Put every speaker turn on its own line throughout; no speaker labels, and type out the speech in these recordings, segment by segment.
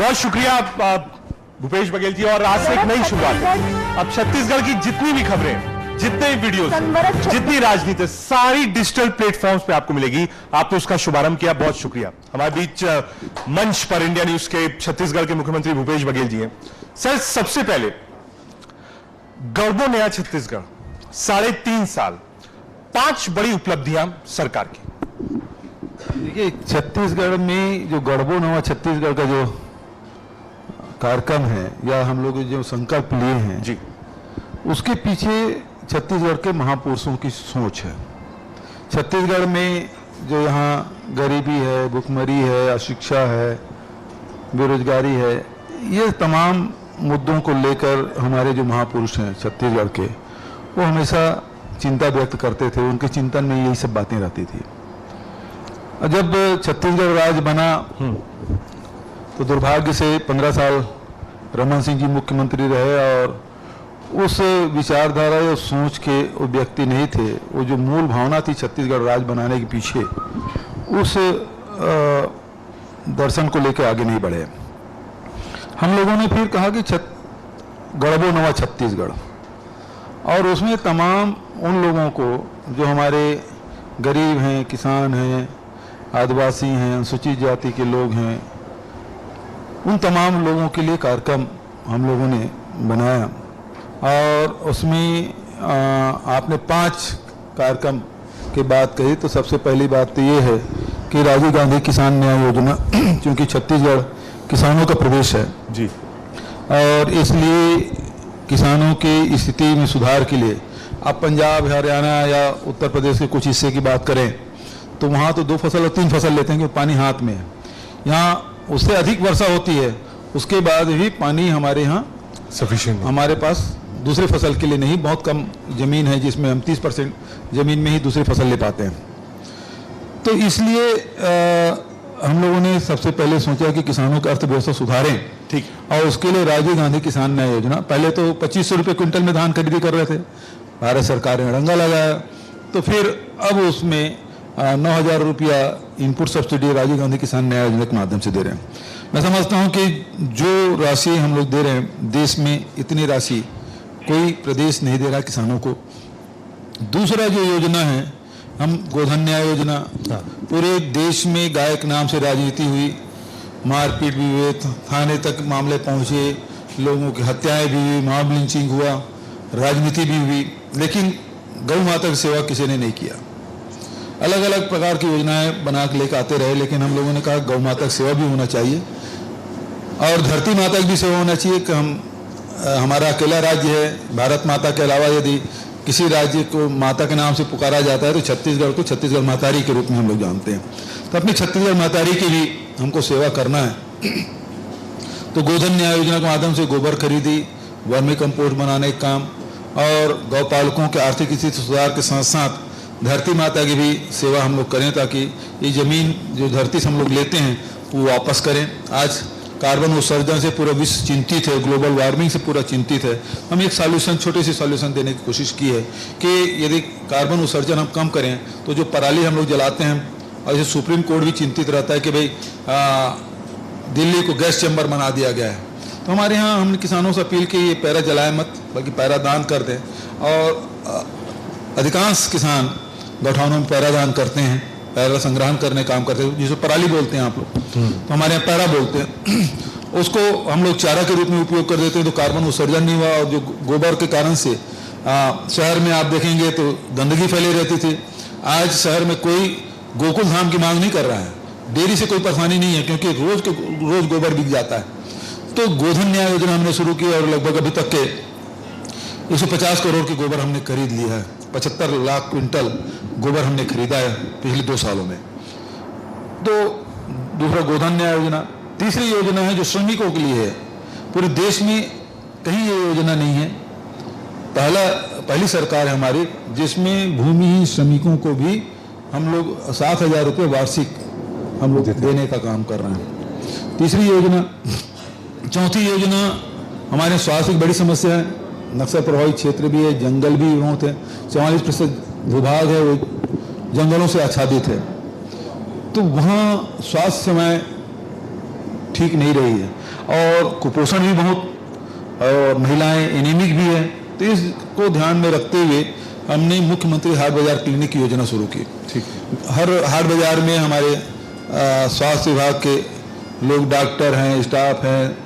बहुत शुक्रिया भूपेश बघेल जी। और आज से एक नई शुरुआत है। अब छत्तीसगढ़ की जितनी भी खबरें, जितने भी वीडियोस, जितनी राजनीति, सारी डिजिटल प्लेटफॉर्म्स पे आपको मिलेगी। आपने उसका शुभारंभ किया, बहुत शुक्रिया। हमारे बीच मंच पर इंडिया न्यूज के छत्तीसगढ़ के मुख्यमंत्री भूपेश बघेल जी हैं। सर, सबसे पहले गढ़बो नया छत्तीसगढ़, 3.5 साल, 5 बड़ी उपलब्धियां सरकार की।
देखिए, छत्तीसगढ़ में जो गढ़बो नवा छत्तीसगढ़ का जो कार्यक्रम है या हम लोग जो संकल्प लिए हैं
जी,
उसके पीछे छत्तीसगढ़ के महापुरुषों की सोच है। छत्तीसगढ़ में जो यहाँ गरीबी है, भुखमरी है, अशिक्षा है, बेरोजगारी है, ये तमाम मुद्दों को लेकर हमारे जो महापुरुष हैं छत्तीसगढ़ के, वो हमेशा चिंता व्यक्त करते थे। उनके चिंतन में यही सब बातें रहती थी। जब छत्तीसगढ़ राज्य बना तो दुर्भाग्य से 15 साल रमन सिंह जी मुख्यमंत्री रहे और उस विचारधारा या सोच के वो व्यक्ति नहीं थे। वो जो मूल भावना थी छत्तीसगढ़ राज्य बनाने के पीछे, उस दर्शन को लेकर आगे नहीं बढ़े। हम लोगों ने फिर कहा कि गढ़बो नवा छत्तीसगढ़, और उसमें तमाम उन लोगों को जो हमारे गरीब हैं, किसान हैं, आदिवासी हैं, अनुसूचित जाति के लोग हैं, उन तमाम लोगों के लिए कार्यक्रम हम लोगों ने बनाया। और उसमें आपने 5 कार्यक्रम की बात कही, तो सबसे पहली बात तो ये है कि राजीव गांधी किसान न्याय योजना, क्योंकि छत्तीसगढ़ किसानों का प्रदेश है
जी,
और इसलिए किसानों की स्थिति में सुधार के लिए आप पंजाब, हरियाणा या उत्तर प्रदेश के कुछ हिस्से की बात करें तो वहाँ तो 2 फसल और 3 फसल लेते हैं क्योंकि पानी हाथ में है। यहाँ उससे अधिक वर्षा होती है, उसके बाद भी पानी हमारे यहाँ
सफिशिएंट, हमारे
पास दूसरे फसल के लिए नहीं, बहुत कम जमीन है जिसमें हम 30% जमीन में ही दूसरी फसल ले पाते हैं। तो इसलिए हम लोगों ने सबसे पहले सोचा कि किसानों की अर्थव्यवस्था सुधारें,
ठीक,
और उसके लिए राजीव गांधी किसान न्याय योजना। पहले तो 2500 रुपये क्विंटल में धान खरीदी कर रहे थे, भारत सरकार ने डंगा लगाया, तो फिर अब उसमें 9,000 रुपया इनपुट सब्सिडी राजीव गांधी किसान न्याय योजना के माध्यम से दे रहे हैं। मैं समझता हूं कि जो राशि हम लोग दे रहे हैं, देश में इतनी राशि कोई प्रदेश नहीं दे रहा किसानों को। दूसरा जो योजना है, हम गोधन न्याय योजना, पूरे देश में गाय के नाम से राजनीति हुई, मारपीट भी हुए, थाने तक मामले पहुंचे, लोगों की हत्याएं भी हुई, मॉब लिंचिंग हुआ, राजनीति भी हुई, लेकिन गौ माता की सेवा किसी ने नहीं किया। अलग अलग प्रकार की योजनाएं बना के लेकर आते रहे, लेकिन हम लोगों ने कहा गौ माता की सेवा भी होना चाहिए और धरती माता की भी सेवा होना चाहिए। कि हमारा अकेला राज्य है, भारत माता के अलावा यदि किसी राज्य को माता के नाम से पुकारा जाता है तो छत्तीसगढ़ को छत्तीसगढ़ मातारी के रूप में हम लोग जानते हैं। तो अपनी छत्तीसगढ़ मातारी की भी हमको सेवा करना है। तो गोधन न्याय योजना के माध्यम से गोबर खरीदी, वर्मी कंपोस्ट बनाने का काम, और गौ पालकों के आर्थिक स्थिति सुधार के साथ साथ धरती माता की भी सेवा हम लोग करें, ताकि ये जमीन जो धरती से हम लोग लेते हैं वो वापस करें। आज कार्बन उत्सर्जन से पूरा विश्व चिंतित है, ग्लोबल वार्मिंग से पूरा चिंतित है। हम एक सॉल्यूशन, छोटी सी सॉल्यूशन देने की कोशिश की है कि यदि कार्बन उत्सर्जन हम कम करें तो जो पराली हम लोग जलाते हैं, और जैसे सुप्रीम कोर्ट भी चिंतित रहता है कि भाई दिल्ली को गैस चैम्बर बना दिया गया है, तो हमारे यहाँ हमने किसानों से अपील की ये पैरा जलाए मत, बल्कि पैरा दान कर दें। और अधिकांश किसान गौठानों में पैरा दान करते हैं, पैरा संग्रहण करने काम करते हैं, जिसे पराली बोलते हैं आप लोग, तो हमारे यहाँ पैरा बोलते हैं। उसको हम लोग चारा के रूप में उपयोग कर देते हैं, तो कार्बन उत्सर्जन नहीं हुआ। और जो गोबर के कारण से शहर में आप देखेंगे तो गंदगी फैली रहती थी। आज शहर में कोई गोकुल धाम की मांग नहीं कर रहा है, डेयरी से कोई परेशानी नहीं है, क्योंकि रोज गोबर बिक जाता है। तो गोधन न्याय योजना हमने शुरू की और लगभग अभी तक के 150 करोड़ की गोबर हमने खरीद लिया है। 75 लाख क्विंटल गोबर हमने खरीदा है पिछले 2 सालों में। तो दूसरा गोधन न्याय योजना। तीसरी योजना है जो श्रमिकों के लिए है, पूरे देश में कहीं ये योजना नहीं है, पहली सरकार है हमारी जिसमें भूमिहीन श्रमिकों को भी हम लोग 7,000 रुपये वार्षिक हम लोग देने का काम कर रहे हैं। तीसरी योजना। चौथी योजना, हमारे स्वास्थ्य की बड़ी समस्या है, नक्सल प्रभावित क्षेत्र भी है, जंगल भी बहुत है, 44% भूभाग है वो जंगलों से आच्छादित है। तो वहाँ स्वास्थ्य सेवाएं ठीक नहीं रही है, और कुपोषण भी बहुत, और महिलाएं एनीमिक भी है। तो इसको ध्यान में रखते हुए हमने मुख्यमंत्री हाट बाजार क्लिनिक की योजना शुरू की।
ठीक,
हर हाट बाजार में हमारे स्वास्थ्य विभाग के लोग, डॉक्टर हैं, स्टाफ हैं,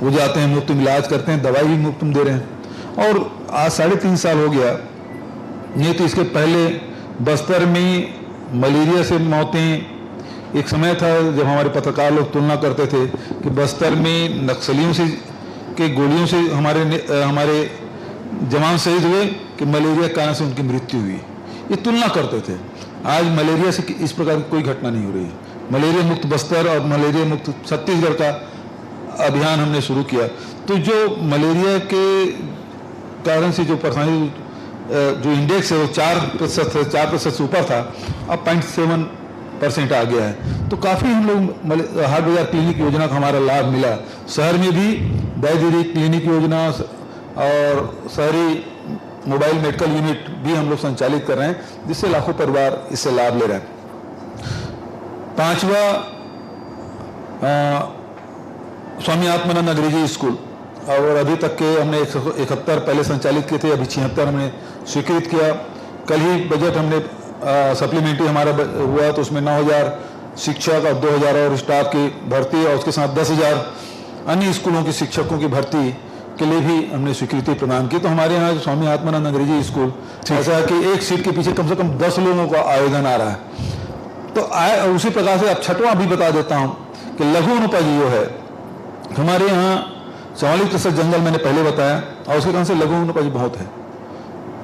वो जाते हैं, मुफ्त में इलाज करते हैं, दवाई भी मुफ्त में दे रहे हैं। और आज 3.5 साल हो गया, नहीं तो इसके पहले बस्तर में मलेरिया से मौतें, एक समय था जब हमारे पत्रकार लोग तुलना करते थे कि बस्तर में नक्सलियों से के गोलियों से हमारे जवान शहीद हुए कि मलेरिया के कारण से उनकी मृत्यु हुई, ये तुलना करते थे। आज मलेरिया से इस प्रकार की कोई घटना नहीं हो रही है। मलेरिया मुक्त बस्तर और मलेरिया मुक्त छत्तीसगढ़ का अभियान हमने शुरू किया। तो जो मलेरिया के कारण से जो परेशानी, जो इंडेक्स है वो 4% से ऊपर था, अब 0.7% आ गया है। तो काफ़ी हम लोग हाट बाजार क्लिनिक योजना का हमारा लाभ मिला। शहर में भी वैद्य क्लिनिक योजना और शहरी मोबाइल मेडिकल यूनिट भी हम लोग संचालित कर रहे हैं, जिससे लाखों परिवार इससे लाभ ले रहे हैं। 5वां स्वामी आत्मानंद अंग्रेजी स्कूल, और अभी तक के हमने 171 पहले संचालित किए थे, अभी 76 हमने स्वीकृत किया। कल ही बजट हमने सप्लीमेंट्री हमारा हुआ, तो उसमें 9,000 शिक्षक और 2,000 और स्टाफ की भर्ती, और उसके साथ 10,000 अन्य स्कूलों के शिक्षकों की भर्ती के लिए भी हमने स्वीकृति प्रदान की। तो हमारे यहाँ स्वामी आत्मानंद अंग्रेजी स्कूल ऐसा है कि एक सीट के पीछे कम से कम 10 लोगों का आवेदन आ रहा है। तो उसी प्रकार से अब 6वां भी बता देता हूँ कि लघु अनुपज जो है हमारे यहाँ 44% जंगल मैंने पहले बताया, और उसके कारण से लघु अनुपज बहुत है।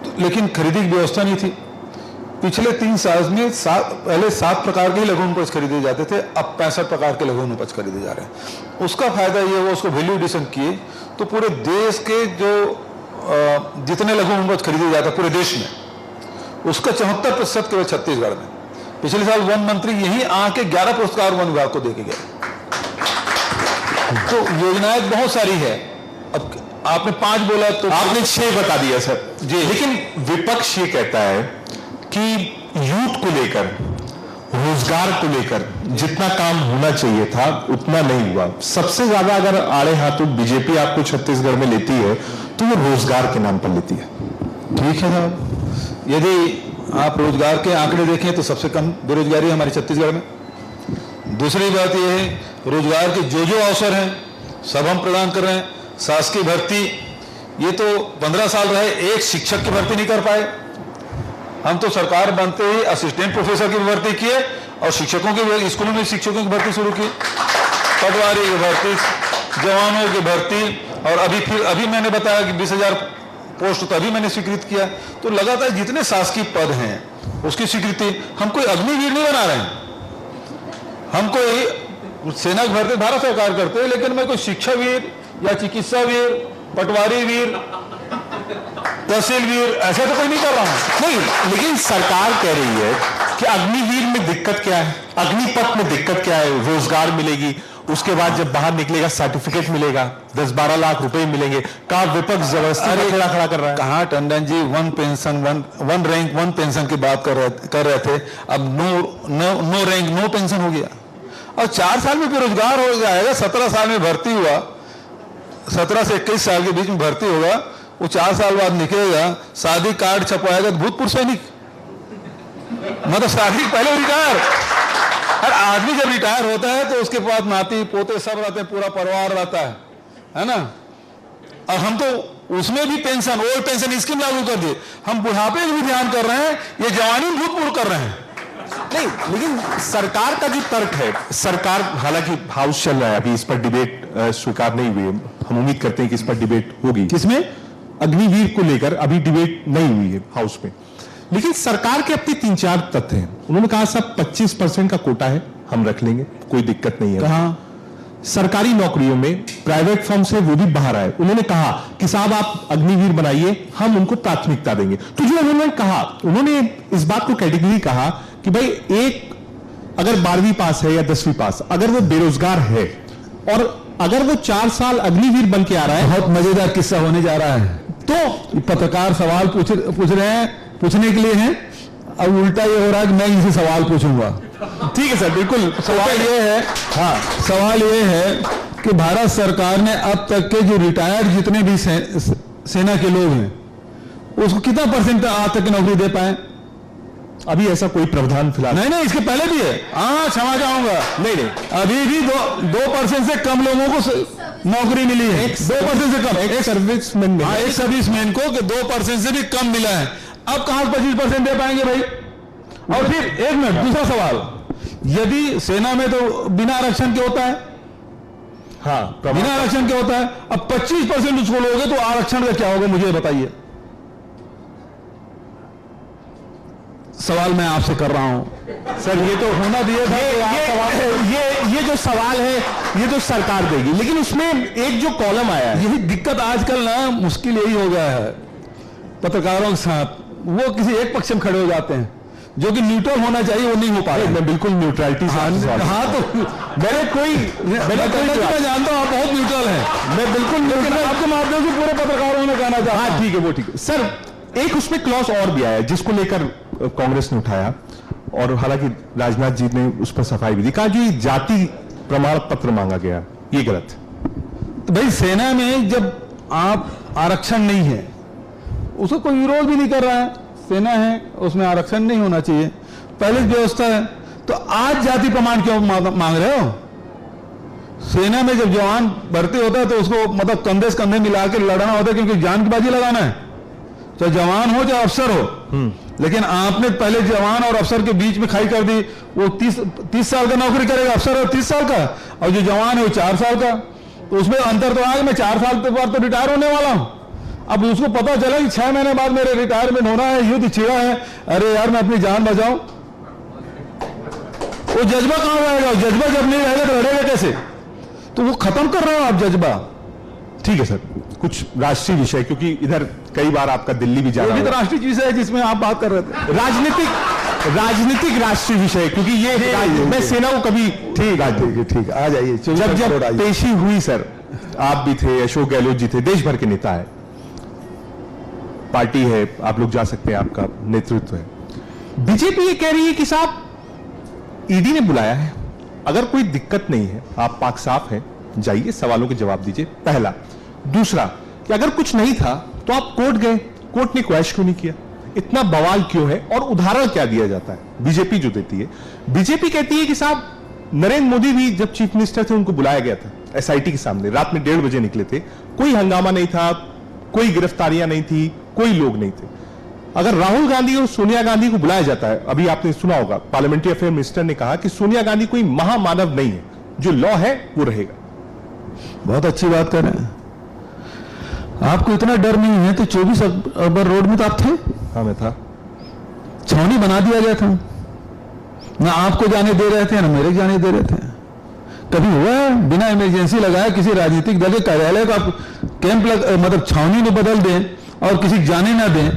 तो लेकिन खरीदी की व्यवस्था नहीं थी। पिछले 3 साल में पहले 7 प्रकार के ही लघु अनुपज खरीदे जाते थे, अब 65 प्रकार के लघु अनुपज खरीदे जा रहे हैं। उसका फायदा ये हुआ, उसको वैल्यू एडिशन किए तो पूरे देश के जो जितने लघु अनुपज खरीदे जाते हैं पूरे देश में, उसका 74% केवल छत्तीसगढ़ में। पिछले साल वन मंत्री यही आके 11 पुरस्कार वन विभाग को देके गए। तो योजनाएं बहुत सारी है। अब आपने 5 बोला तो
आपने 6 बता दिया सर जी। लेकिन विपक्ष ये कहता है कि यूथ को लेकर, रोजगार को लेकर जितना काम होना चाहिए था उतना नहीं हुआ। सबसे ज्यादा अगर आड़े हाथों बीजेपी आपको छत्तीसगढ़ में लेती है तो वो रोजगार के नाम पर लेती है।
ठीक है साहब, यदि आप रोजगार के आंकड़े देखें तो सबसे कम बेरोजगारी हमारे छत्तीसगढ़ में। दूसरी बात यह है, रोजगार के जो अवसर हैं सब हम प्रदान कर रहे हैं। शासकीय भर्ती, ये तो 15 साल रहे, एक शिक्षक की भर्ती नहीं कर पाए। हम तो सरकार बनते ही असिस्टेंट प्रोफेसर की भर्ती किए, और शिक्षकों की, स्कूलों में शिक्षकों की भर्ती शुरू की, पटवारी की भर्ती, जवानों की भर्ती, और अभी मैंने बताया कि 20,000 पोस्ट तो अभी मैंने स्वीकृत किया। तो लगातार जितने शासकीय पद हैं उसकी स्वीकृति। हम कोई अग्निवीर नहीं बना रहे हैं, हम कोई सेना की भर्ती भारत सरकार करते हैं, लेकिन मैं कोई शिक्षा वीर या चिकित्सा वीर, पटवारी वीर, तहसील वीर ऐसा तो कोई नहीं कर रहा हूं।
नहीं, लेकिन सरकार कह रही है कि अग्निवीर में दिक्कत क्या है, अग्निपथ में दिक्कत क्या है, रोजगार मिलेगी, उसके बाद जब बाहर निकलेगा सर्टिफिकेट मिलेगा, 10-12 लाख रुपए मिलेंगे। कहा विपक्ष जबरदस्ती खड़ा कर रहा है।
कहा Tandon ji one pension, one rank one pension की बात कर रहे थे, अब नो रैंक नो पेंशन हो गया, और 4 साल में बेरोजगार हो जाएगा। 17 साल में भर्ती हुआ, 17 से 21 साल के बीच में भर्ती होगा, वो 4 साल बाद निकलेगा, शादी कार्ड छपवाएगा तो भूतपूर्व सैनिक, मतलब शादी पहले रिटायर। हर आदमी जब रिटायर होता है तो उसके पास नाती पोते सब रहते हैं, पूरा परिवार रहता है ना। और हम तो उसमें भी पेंशन, ओल्ड पेंशन स्कीम लागू कर दिए। हम बुढ़ापे में भी ध्यान कर रहे हैं, ये जवानी में भूतपूर्व कर रहे हैं।
नहीं, लेकिन सरकार का जो तर्क है, सरकार, हालांकि हाउस चल रहा है, अभी इस पर डिबेट स्वीकार नहीं हुई, हम उम्मीद करते हैं कि इस पर डिबेट होगी। किसमें? अग्निवीर को लेकर अभी डिबेट नहीं हुई है हाउस में। लेकिन सरकार के अपने 3-4 तथ्य हैं। उन्होंने कहा साहब 25% का कोटा है, हम रख लेंगे, कोई दिक्कत नहीं है।
कहाँ?
सरकारी नौकरियों में प्राइवेट फर्म से वो भी बाहर आए। उन्होंने कहा कि साहब आप अग्निवीर बनाइए, हम उनको प्राथमिकता देंगे। तो जो उन्होंने कहा, उन्होंने इस बात को कैटेगरी कहा कि भाई एक अगर 12वीं पास है या 10वीं पास, अगर वो बेरोजगार है और अगर वो 4 साल अग्निवीर बन के आ रहा है।
बहुत मजेदार किस्सा होने जा रहा है।
तो
पत्रकार सवाल पूछ रहे हैं, पूछने के लिए हैं, अब उल्टा ये हो रहा है कि मैं इनसे सवाल पूछूंगा।
ठीक है सर, बिल्कुल।
सवाल ये है, हाँ, सवाल ये है कि भारत सरकार ने अब तक के जो रिटायर्ड जितने भी सेना के लोग हैं उसको कितना परसेंट आज तक नौकरी दे पाए?
अभी ऐसा कोई प्रावधान फिलहाल
नहीं, इसके पहले भी है। हाँ, क्षमा चाहूंगा, नहीं, अभी भी 2% से कम लोगों को नौकरी मिली है। 2% से कम, एक सर्विसमैन में, एक सर्विसमैन को 2% से भी कम मिला है। अब कहां 25% दे पाएंगे भाई? और फिर एक मिनट, दूसरा सवाल, यदि सेना में तो बिना आरक्षण के होता है,
हाँ,
बिना आरक्षण के होता है, अब 25% उसको लोगे तो आरक्षण का क्या होगा, मुझे बताइए। सवाल मैं आपसे कर रहा हूं सर, ये तो होना दिए था।
ये जो सवाल है ये तो सरकार देगी, लेकिन उसमें एक जो कॉलम आया है,
यही दिक्कत आजकल ना मुश्किल यही हो गया है पत्रकारों के साथ, वो किसी एक पक्ष में खड़े हो जाते हैं, जो कि न्यूट्रल होना चाहिए वो नहीं हो पा रहा है।
मैं बिल्कुल न्यूट्रलिटी से
हाँ, तो मैं जानता हूं आप बहुत न्यूट्रल हैं, मैं बिल्कुल, लेकिन आपके माध्यम से पूरे पत्रकारों ने कहना चाहता।
हाँ ठीक है, वो ठीक है सर। एक उसमें क्लॉज और भी आया है जिसको लेकर कांग्रेस ने उठाया, और हालांकि राजनाथ जी ने उस पर सफाई भी दी, कहा जो जाति प्रमाण पत्र मांगा गया ये गलत।
तो भाई सेना में जब आप आरक्षण नहीं है उसको कोई विरोध भी नहीं कर रहा है, सेना है उसमें आरक्षण नहीं होना चाहिए, पहले व्यवस्था है, तो आज जाति प्रमाण क्यों मांग रहे हो? सेना में जब जवान भर्ती होता है तो उसको मतलब कंधे से कंधे मिला के लड़ना होता है, क्योंकि जान की बाजी लगाना है, चाहे जवान हो चाहे अफसर हो। लेकिन आपने पहले जवान और अफसर के बीच में खाई कर दी। वो 30 साल का नौकरी करेगा अफसर, और 30 साल का, और जो जवान है वो 4 साल का, तो उसमें अंतर तो आगे, मैं 4 साल के बाद तो रिटायर होने वाला हूं। अब उसको पता चला कि 6 महीने बाद मेरे रिटायरमेंट होना है, युद्ध छिड़ा है, अरे यार मैं अपनी जान बचाऊं, वो जज्बा कहां रहेगा? जज्बा जब नहीं रहेगा तो लड़ेगा कैसे? तो वो खत्म कर रहे हो आप जज्बा।
ठीक है सर, कुछ राष्ट्रीय विषय, क्योंकि इधर कई बार आपका दिल्ली भी जाना है,
तो राष्ट्रीय विषय है जिसमें आप बात कर रहे थे,
राजनीतिक राष्ट्रीय विषय, क्योंकि ये मैं सेना को कभी
ठीक आ जाइए।
जब पेशी हुई सर, आप भी थे, अशोक गहलोत जी थे, देश भर के नेता है, पार्टी है, आप लोग जा सकते हैं, आपका नेतृत्व है। बीजेपी ये कह रही है कि साहब ईडी ने बुलाया है, अगर कोई दिक्कत नहीं है, आप पाक साफ हैं, जाइए सवालों के जवाब दीजिए, पहला। दूसरा कि अगर कुछ नहीं था तो आप कोर्ट गए, कोर्ट ने क्वेश्चन क्यों नहीं किया, इतना बवाल क्यों है, और उदाहरण क्या दिया जाता है? बीजेपी जो देती है, बीजेपी कहती है कि साहब नरेंद्र मोदी भी जब चीफ मिनिस्टर थे उनको बुलाया गया था एसआईटी के सामने, रात में 1:30 बजे निकले थे, कोई हंगामा नहीं था, कोई गिरफ्तारियां नहीं थी, कोई लोग नहीं थे। अगर राहुल गांधी और सोनिया गांधी को बुलाया जाता है, अभी आपने सुना होगा पार्लियामेंट्री अफेयर मिनिस्टर ने कहा कि सोनिया गांधी कोई महामानव नहीं है, जो लॉ है वो रहेगा।
बहुत अच्छी बात कर रहे हैं, आपको इतना डर नहीं है तो 24 अकबर रोड में तो आप थे।
हाँ मैं था,
छावनी बना दिया गया था, ना आपको जाने दे रहे थे ना मेरे जाने दे रहे थे। कभी हुआ है बिना इमरजेंसी लगाए किसी राजनीतिक दल के कार्यालय को आप कैंप मतलब छावनी में बदल दें और किसी जाने ना दें?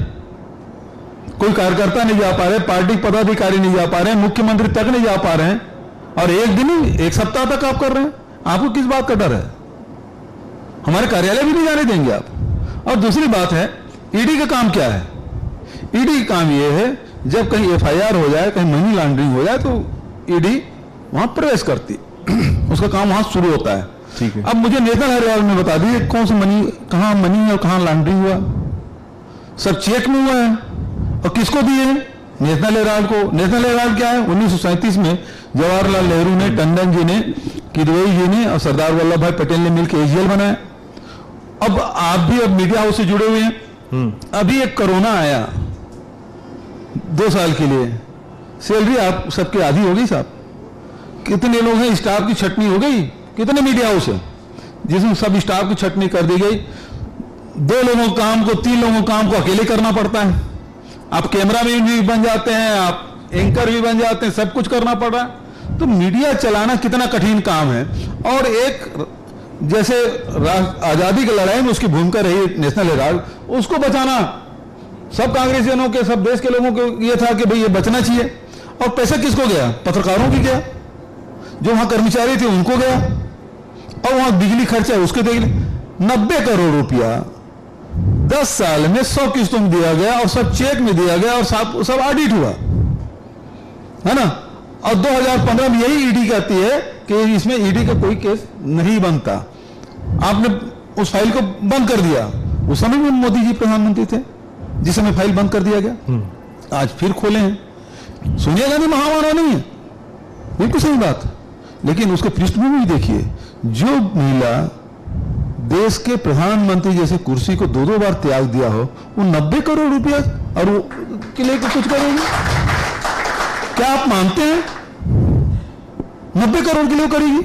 कोई कार्यकर्ता नहीं जा पा रहे, पार्टी पदाधिकारी नहीं जा पा रहे, मुख्यमंत्री तक नहीं जा पा रहे हैं, और एक दिन ही 1 सप्ताह तक आप कर रहे हैं। आपको किस बात का डर है? हमारे कार्यालय भी नहीं जाने देंगे आप। और दूसरी बात है, ईडी का काम क्या है? ईडी का काम यह है जब कहीं एफआईआर हो जाए, कहीं मनी लॉन्ड्रिंग हो जाए तो ईडी वहां प्रवेश करती, उसका काम वहां शुरू होता है।
ठीक है।
अब मुझे नेशनल हेराल्ड में बता दीजिए कौन सा मनी, कहां मनी और कहां लॉन्ड्रिंग हुआ? सब चेक में हुआ है, और किसको दिए? नेशनल हेराल्ड को। नेशनल हेराल्ड क्या है? 1937 में जवाहरलाल नेहरू ने, टंडन जी ने, किदवई जी ने और सरदार वल्लभ भाई पटेल ने मिलकर एजीएल बनाया। अब आप भी अब मीडिया हाउस से जुड़े हुए हैं, अभी एक कोरोना आया 2 साल के लिए, सैलरी आप सबकी आधी हो गई साहब। कितने लोग हैं, स्टाफ की छटनी हो गई, कितने मीडिया हाउस है जिसमें सब स्टाफ की छटनी कर दी गई। 2 लोगों के काम को 3 लोगों के काम को अकेले करना पड़ता है। आप कैमरामैन भी बन जाते हैं, आप एंकर भी बन जाते हैं, सब कुछ करना पड़ रहा है। तो मीडिया चलाना कितना कठिन काम है। और एक जैसे आजादी की लड़ाई में उसकी भूमिका रही नेशनल हेराल्ड, उसको बचाना सब कांग्रेसियों के, सब देश के लोगों को यह था कि भाई ये बचना चाहिए। और पैसा किसको गया? पत्रकारों की गया, जो वहां कर्मचारी थे उनको गया, और वहां बिजली खर्चा उसके देख 90 करोड़ रुपया 10 साल में 100 किस्तों में दिया गया, और सब चेक में दिया गया, और सब ऑडिट हुआ है ना। और 2015 में यही ईडी कहती है कि इसमें ईडी का कोई केस नहीं बनता। आपने उस फाइल को बंद कर दिया। उस समय में मोदी जी प्रधानमंत्री थे जिस समय फाइल बंद कर दिया गया। आज फिर खोले हैं। सोनिया गांधी महामानव नहीं है, बिल्कुल सही बात, लेकिन उसके पृष्ठभूमि भी देखिए। जो महिला देश के प्रधानमंत्री जैसे कुर्सी को 2-2 बार त्याग दिया हो, वो 90 करोड़ रुपया और वो के लिए कुछ करेगी? क्या आप मानते हैं 90 करोड़ के लिए करेगी?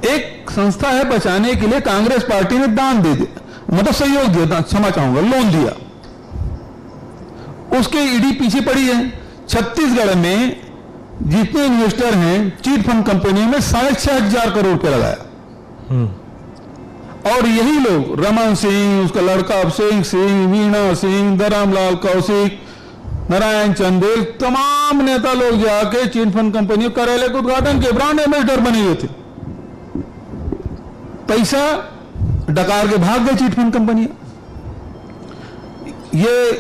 एक संस्था है बचाने के लिए कांग्रेस पार्टी ने दान दे दिया, मतलब सहयोग दिया, क्षमा चाहूंगा, लोन दिया, उसके ईडी पीछे पड़ी है। छत्तीसगढ़ में जितने इन्वेस्टर हैं चीट फंड कंपनियों में 6,500 करोड़ रुपया लगाया। और यही लोग रमन सिंह, उसका लड़का अभिषेक सिंह, वीणा सिंह, धरमलाल कौशिक, नारायण चंदेल, तमाम नेता लोग जाके चीट फंड कंपनियों कार्यालय के उद्घाटन के ब्रांड एम्बेसडर बने हुए थे। पैसा डकार के भाग गए चीट फंड कंपनियां। ये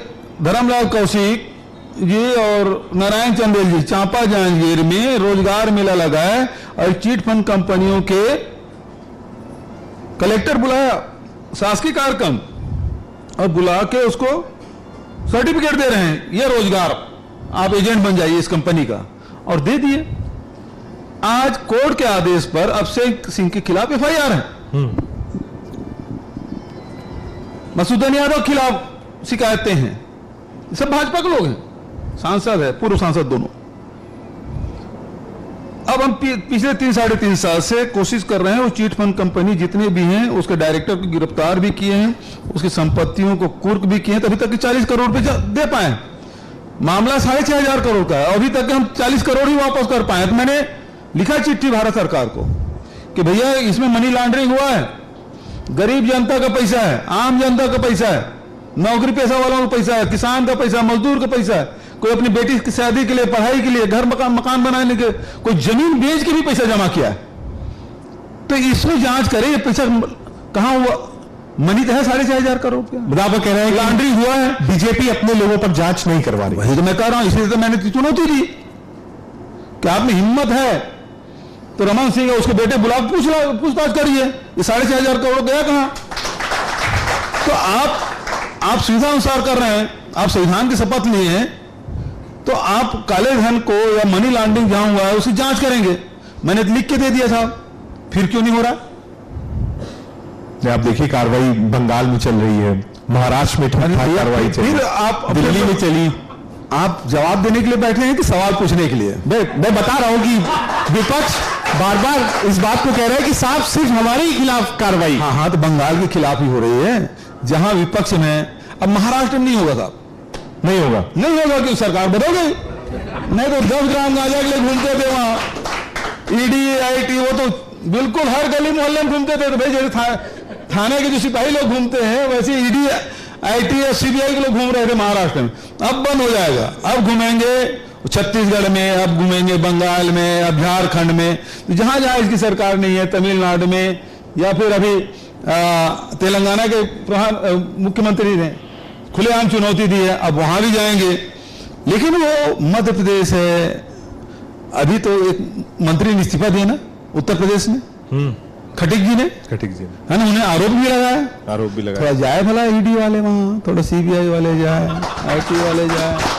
धरमलाल कौशिक जी और नारायण चंदेल जी चांपा जांजगीर में रोजगार मेला लगाए और चीट फंड कंपनियों के कलेक्टर बुलाया, शासकीय कार्यक्रम, और बुला के उसको सर्टिफिकेट दे रहे हैं, ये रोजगार, आप एजेंट बन जाइए इस कंपनी का, और दे दिए। आज कोर्ट के आदेश पर अभिषेक सिंह के खिलाफ एफआईआर है। मसूदन यादव के खिलाफ शिकायतें हैं। सब भाजपा के लोग हैं, सांसद है, पूर्व सांसद दोनों। अब हम पिछले 3-3.5 साल से कोशिश कर रहे हैं वो चीट फंड कंपनी जितने भी हैं उसके डायरेक्टर को गिरफ्तार भी किए हैं, उसकी संपत्तियों को कुर्क भी किए हैं, तभी तक 40 करोड़ रुपए दे पाए। मामला 6,500 करोड़ का है, अभी तक हम 40 करोड़ ही वापस कर पाए। तो मैंने लिखा चिट्ठी भारत सरकार को कि भैया इसमें मनी लॉन्ड्रिंग हुआ है, गरीब जनता का पैसा है, आम जनता का पैसा है, नौकरी पेशा वालों का पैसा है, किसान का पैसा, मजदूर का पैसा है, कोई अपनी बेटी की शादी के लिए, पढ़ाई के लिए, घर मकान बनाने के, कोई जमीन बेच के भी पैसा जमा किया है। तो इसमें जांच करें ये पैसा कहां हुआ। मनी तो है 6,500 करोड़ रुपया,
बराबर कह रहे हैं
लॉन्ड्रिंग हुआ है।
बीजेपी अपने लोगों पर जांच नहीं करवा रही।
वही तो मैं कह रहा हूं, इसलिए तो मैंने चुनौती दी कि आप में हिम्मत है तो रमन सिंह उसके बेटे बुला पूछताछ करिए, ये 6,500 करोड़ गया कहां। तो आप सुविधा अनुसार कर रहे हैं, आप संविधान की शपथ लिए हैं, तो आप काले धन को या मनी लॉन्ड्रिंग जहां हुआ है उसकी जांच करेंगे। मैंने लिख के दे दिया साहब, फिर क्यों नहीं हो रहा?
आप देखिए कार्रवाई बंगाल में चल रही है, महाराष्ट्र में कार्रवाई चल रही है,
फिर आप
दिल्ली में चली।
आप जवाब देने के लिए बैठे हैं कि सवाल पूछने के लिए?
मैं बता रहा हूं कि विपक्ष बार बार इस बात को कह रहा है कि साहब सिर्फ हमारे ही खिलाफ कार्रवाई।
हाँ, तो बंगाल के खिलाफ ही हो रही है जहां विपक्ष में। अब महाराष्ट्र में नहीं होगा साहब,
नहीं होगा
क्योंकि सरकार बदल गई। नहीं तो 10 ग्राम गांजा के लिए घूमते थे वहां ईडी आईटी, वो तो बिल्कुल हर गली मोहल्ले में घूमते थे। तो भाई जैसे थाने के जो सिपाही लोग घूमते हैं वैसे ईडी आईटी या सीबीआई के लोग घूम रहे थे महाराष्ट्र में। अब बंद हो जाएगा, अब घूमेंगे छत्तीसगढ़ में, अब घूमेंगे बंगाल में, अब झारखंड में, तो जहां जहां इसकी सरकार नहीं है, तमिलनाडु में, या फिर अभी तेलंगाना के मुख्यमंत्री ने खुलेआम चुनौती दी है, अब वहां भी जाएंगे। लेकिन वो मध्य प्रदेश है, अभी तो एक मंत्री ने इस्तीफा दिया ना उत्तर प्रदेश में, खटीक जी ने है ना, उन्हें आरोप भी लगाया, थोड़ा जाए भला ईडी वाले वहां, थोड़ा सीबीआई वाले जाए, आईटी वाले जाए।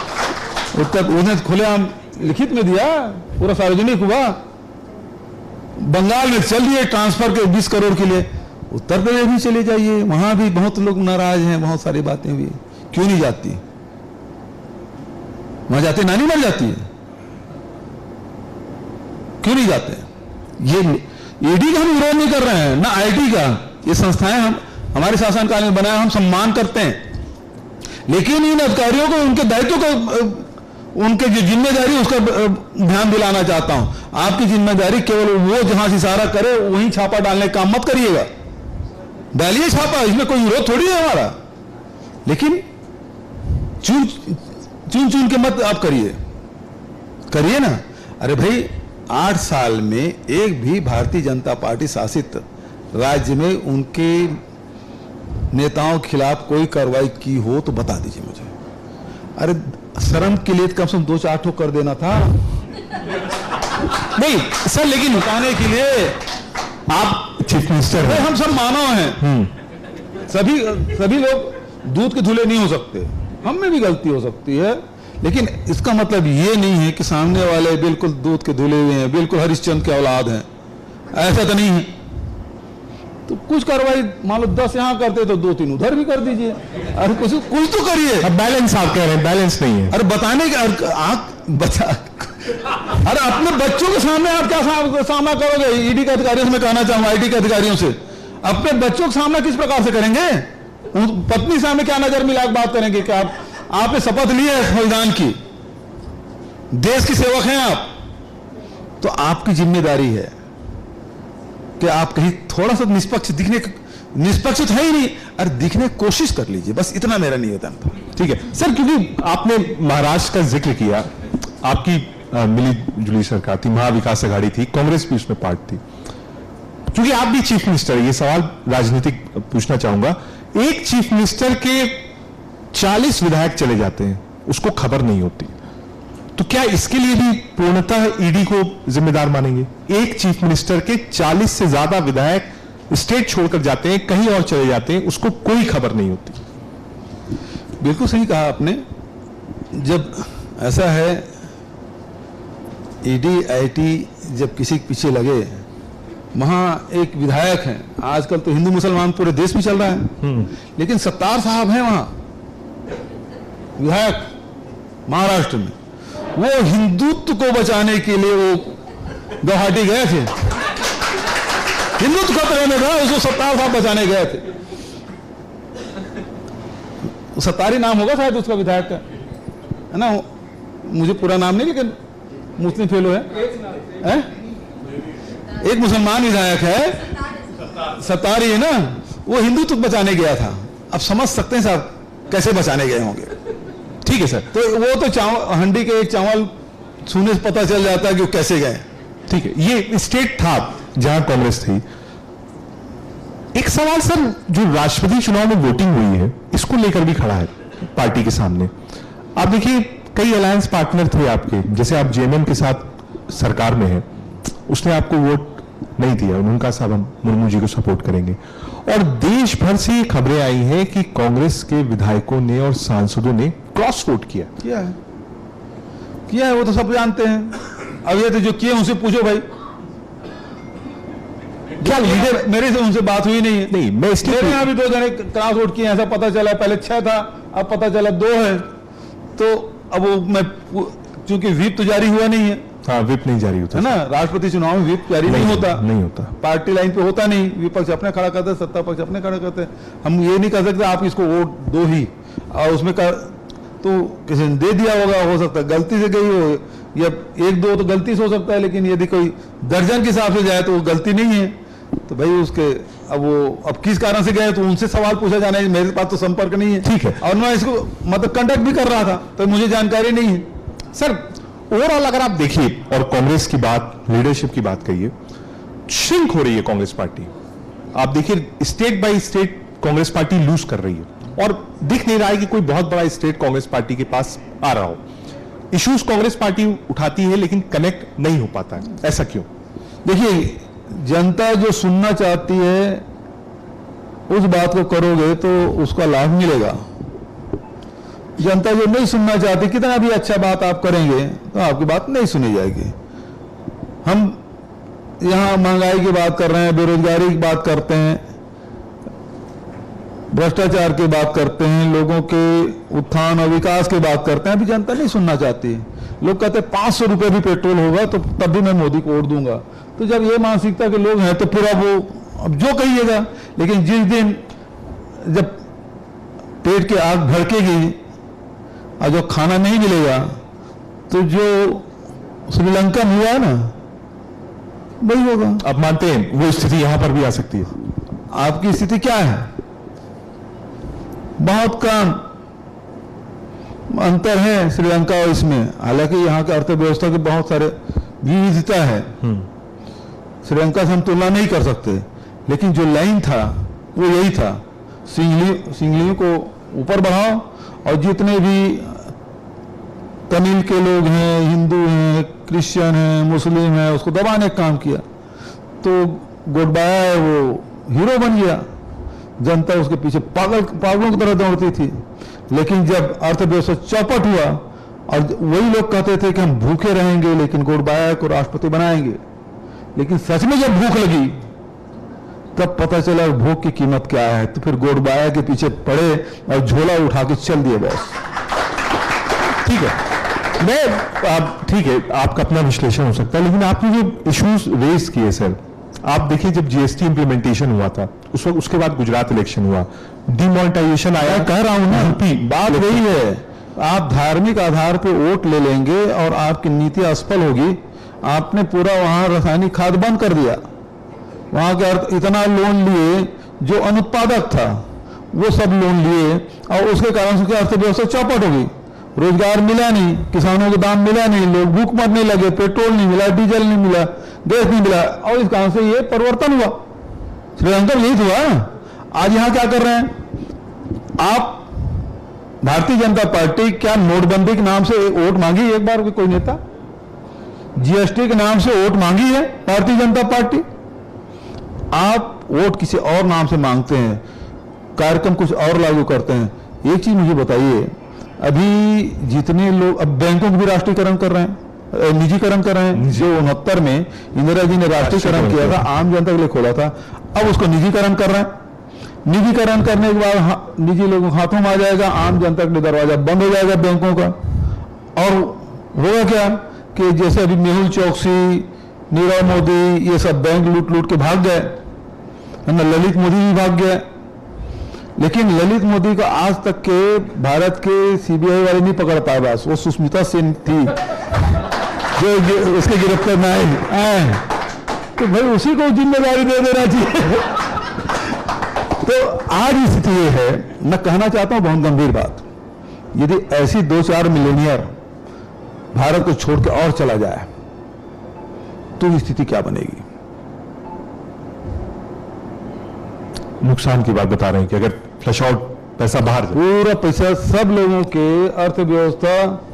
उन्हें खुलेआम लिखित में दिया, पूरा सार्वजनिक हुआ। बंगाल में चल रही है ट्रांसफर के 20 करोड़ के लिए, उत्तर प्रदेश भी चले जाइए, वहां भी बहुत लोग नाराज हैं, बहुत सारी बातें हुई। क्यों नहीं जाती? वहां जाते नानी मर जाती है, क्यों नहीं जाते? ये ईडी का हम विरोध नहीं कर रहे हैं, ना आईटी का। ये संस्थाएं हम हमारे शासनकाल में बनाए, हम सम्मान करते हैं, लेकिन इन अधिकारियों को उनके दायित्व को, उनके जो जिम्मेदारी उसका ध्यान दिलाना चाहता हूं। आपकी जिम्मेदारी केवल वो जहां से इशारा करे वहीं छापा डालने का काम मत करिएगा। डालिए छापा, इसमें कोई विरोध थोड़ी है हमारा, लेकिन चुन के मत आप करिए ना। अरे भाई 8 साल में एक भी भारतीय जनता पार्टी शासित राज्य में उनके नेताओं के खिलाफ कोई कार्रवाई की हो तो बता दीजिए मुझे। अरे शर्म के लिए कम से कम 2-4 ठोक कर देना था।
नहीं सर, लेकिन
बताने के लिए
आप चीफ मिनिस्टर हैं।
हम सब मानव हैं, सभी लोग दूध के धुले नहीं हो सकते, हम में भी गलती हो सकती है, लेकिन इसका मतलब ये नहीं है कि सामने वाले बिल्कुल दूध के धुले हुए हैं, बिल्कुल हरिश्चंद्र के औलाद हैं, ऐसा तो नहीं है। तो कुछ कार्रवाई मान लो 10 यहाँ करते तो 2-3 उधर भी कर दीजिए। अरे कुछ तो करिए।
अब बैलेंस आप कह रहे हैं, बैलेंस नहीं है।
अरे बताने का आप बता, अरे अपने बच्चों के सामने आप क्या सामना करोगे? ईडी के अधिकारियों से मैं कहना चाहूंगा, आईटी के अधिकारियों से, अपने बच्चों का सामना किस प्रकार से करेंगे? पत्नी सामने क्या नजर मिला के बात करेंगे कि आपने शपथ ली है संविधान की, देश की सेवक हैं आप, तो आपकी जिम्मेदारी है कि आप कहीं थोड़ा सा निष्पक्ष निष्पक्ष तो है ही नहीं, अरे दिखने की कोशिश कर लीजिए, बस इतना मेरा निवेदन था।
ठीक है सर, क्योंकि आपने महाराष्ट्र का जिक्र किया, आपकी मिली जुली सरकार थी, महाविकास आघाड़ी थी, कांग्रेस भी उसमें पार्ट थी। क्योंकि आप भी चीफ मिनिस्टर है, ये सवाल राजनीतिक पूछना चाहूंगा। एक चीफ मिनिस्टर के 40 विधायक चले जाते हैं, उसको खबर नहीं होती, तो क्या इसके लिए भी पूर्णतः ईडी को जिम्मेदार मानेंगे? एक चीफ मिनिस्टर के 40 से ज्यादा विधायक स्टेट छोड़कर जाते हैं, कहीं और चले जाते हैं, उसको कोई खबर नहीं होती।
बिल्कुल सही कहा आपने। जब ऐसा है, ईडी आईटी जब किसी के पीछे लगे, वहां एक विधायक हैं, आजकल तो हिंदू मुसलमान पूरे देश में चल रहा है, लेकिन सत्तार साहब हैं वहां विधायक महाराष्ट्र में, वो हिंदुत्व को बचाने के लिए वो गुवाहाटी गए थे, हिंदुत्व खतरे में था, उसको सत्तार साहब बचाने गए थे। सत्तारी नाम होगा शायद उसका विधायक का, है ना? मुझे पूरा नाम नहीं, लेकिन मुस्लिम फेलो है? एक मुसलमान विधायक है, सत्तारी है ना, वो हिंदुत्व बचाने गया था। अब समझ सकते हैं साहब कैसे बचाने गए होंगे।
ठीक है सर,
तो वो तो हंडी के एक चावल छूने से पता चल जाता है कि वो कैसे गए।
ठीक है, ये स्टेट था जहां कांग्रेस थी। एक सवाल सर, जो राष्ट्रपति चुनाव में वोटिंग हुई है, इसको लेकर भी खड़ा है पार्टी के सामने। आप देखिए, कई अलायंस पार्टनर थे आपके, जैसे आप जेएमएम के साथ सरकार में हैं, उसने आपको वोट नहीं दिया, उन्होंने कहा साहब हम मुर्मू जी को सपोर्ट करेंगे। और देश भर से ये खबरें आई हैं कि कांग्रेस के विधायकों ने और सांसदों ने क्रॉस वोट किया
है, वो तो सब जानते हैं। अब ये तो जो किए उनसे पूछो भाई, क्या लीडर, मेरे से उनसे बात हुई नहीं है।
नहीं, मैं इसलिए
मेरे यहाँ भी 2 जने क्रॉस वोट किए, ऐसा पता चला, पहले 6 था, अब पता चला 2 है। तो अब वो मैं, क्योंकि व्हिप तो जारी हुआ नहीं है,
हाँ, व्हिप नहीं जारी होता
है ना, राष्ट्रपति चुनाव में व्हिप जारी नहीं होता, पार्टी लाइन पे होता नहीं, विपक्ष अपने खड़ा करते, सत्ता पक्ष अपने खड़ा करते। हम ये नहीं कर सकते आप इसको वोट दो ही, और उसमें तो किसी ने दे दिया होगा, हो सकता है गलती से गई हो, या 1-2 तो गलती से हो सकता है, लेकिन यदि कोई दर्जन के हिसाब से जाए तो वो गलती नहीं है। तो भाई उसके अब किस कारण से गए, तो उनसे सवाल पूछा जाना है, मेरे पास तो संपर्क नहीं है।
ठीक है,
और मैं इसको मतलब कंडक्ट भी कर रहा था, तो मुझे जानकारी नहीं है।
सर ओवरऑल अगर आप देखिए, और कांग्रेस की बात, लीडरशिप की बात करिए, श्रिंक हो रही है कांग्रेस पार्टी। आप देखिए, state by state Congress party lose कर रही है, और दिख नहीं रहा है कि कोई बहुत बड़ा स्टेट कांग्रेस पार्टी के पास आ रहा हो। इश्यूज कांग्रेस पार्टी उठाती है, लेकिन कनेक्ट नहीं हो पाता है, ऐसा क्यों?
देखिए, जनता जो सुनना चाहती है उस बात को करोगे तो उसका लाभ मिलेगा। जनता जो नहीं सुनना चाहती, कितना भी अच्छा बात आप करेंगे तो आपकी बात नहीं सुनी जाएगी। हम यहाँ महंगाई की बात कर रहे हैं, बेरोजगारी की बात करते हैं, भ्रष्टाचार की बात करते हैं, लोगों के उत्थान और विकास की बात करते हैं, अभी जनता नहीं सुनना चाहती। लोग कहते हैं 500 रुपये भी पेट्रोल होगा तो तब भी मैं मोदी को वोट दूंगा। तो जब ये मानसिकता के लोग हैं तो पूरा वो अब जो कहिएगा, लेकिन जिस दिन जब पेट की आग भड़केगी और जो खाना नहीं मिलेगा, तो जो श्रीलंका में हुआ है ना, वही होगा।
अब मानते हैं वो स्थिति यहां पर भी आ सकती है।
आपकी स्थिति क्या है? बहुत कम अंतर है श्रीलंका और इसमें, हालांकि यहाँ के अर्थव्यवस्था के बहुत सारे विविधता है, श्रीलंका से हम तुलना नहीं कर सकते, लेकिन जो लाइन था वो यही था, सिंगलियों को ऊपर बढ़ाओ और जितने भी तमिल के लोग हैं, हिंदू हैं, क्रिश्चियन हैं, मुस्लिम हैं, उसको दबाने का काम किया। तो गोडबाया है वो हीरो बन गया, जनता उसके पीछे पागलों की तरह दौड़ती थी। लेकिन जब अर्थव्यवस्था चौपट हुआ और वही लोग कहते थे कि हम भूखे रहेंगे लेकिन गोडबाया को राष्ट्रपति बनाएंगे, लेकिन सच में जब भूख लगी तब पता चला भूख की कीमत क्या है। तो फिर गोडबाया के पीछे पड़े और झोला उठा के चल दिए बस।
ठीक है, ठीक है, आपका अपना विश्लेषण हो सकता है, लेकिन आपने जो इश्यूज रेज किए सर, आप देखिए जब जीएसटी इंप्लीमेंटेशन हुआ था उस वक्त, उसके बाद गुजरात इलेक्शन हुआ, डिमोनेटाइजेशन आया।
कह रहा हूं ना, बात वही है, आप धार्मिक आधार पर वोट ले लेंगे और आपकी नीति असफल होगी। आपने पूरा वहां रासायनिक खाद बंद कर दिया, वहां के इतना लोन लिए जो अनुत्पादक था वो सब लोन लिए और उसके कारण से अर्थव्यवस्था चौपट हो गई। रोजगार मिला नहीं, किसानों को दाम मिला नहीं, लोग भूख मरने लगे, पेट्रोल नहीं मिला, डीजल नहीं मिला, गैस नहीं मिला, और इस कारण से ये परिवर्तन हुआ। श्रीलंका में यही तो हुआ। आज यहां क्या कर रहे हैं आप? भारतीय जनता पार्टी क्या नोटबंदी के नाम से वोट मांगी एक बार कोई नेता? जीएसटी के नाम से वोट मांगी है भारतीय जनता पार्टी? आप वोट किसी और नाम से मांगते हैं, कार्यक्रम कुछ और लागू करते हैं। एक चीज मुझे बताइए, अभी जितने लोग अब बैंकों का भी राष्ट्रीयकरण कर रहे हैं, निजीकरण कर रहे हैं, जो 69 में इंदिरा जी ने राष्ट्रीयकरण किया था, आम जनता के लिए खोला था, अब उसको निजीकरण कर रहे हैं। निजीकरण करने के बाद निजी लोगों के हाथों में आ जाएगा, आम जनता के लिए दरवाजा बंद हो जाएगा बैंकों का। और होगा क्या कि जैसे अभी मेहुल चौकसी, नीरव मोदी, ये सब बैंक लूट लूट के भाग गए, है ना, ललित मोदी भी भाग गया। लेकिन ललित मोदी को आज तक के भारत के सीबीआई वाले नहीं पकड़ पाए, बस वो सुष्मिता सेन थी जो उसके गिरफ्तार में आए, तो भाई उसी को जिम्मेदारी दे देना चाहिए। तो आज स्थिति ये है, मैं कहना चाहता हूं बहुत गंभीर बात, यदि ऐसी 2-4 मिलियनियर भारत को छोड़ के और चला जाए तो स्थिति क्या बनेगी?
नुकसान की बात बता रहे हैं कि अगर फ्लश आउट पैसा बाहर जाए,
पूरा पैसा सब लोगों के अर्थव्यवस्था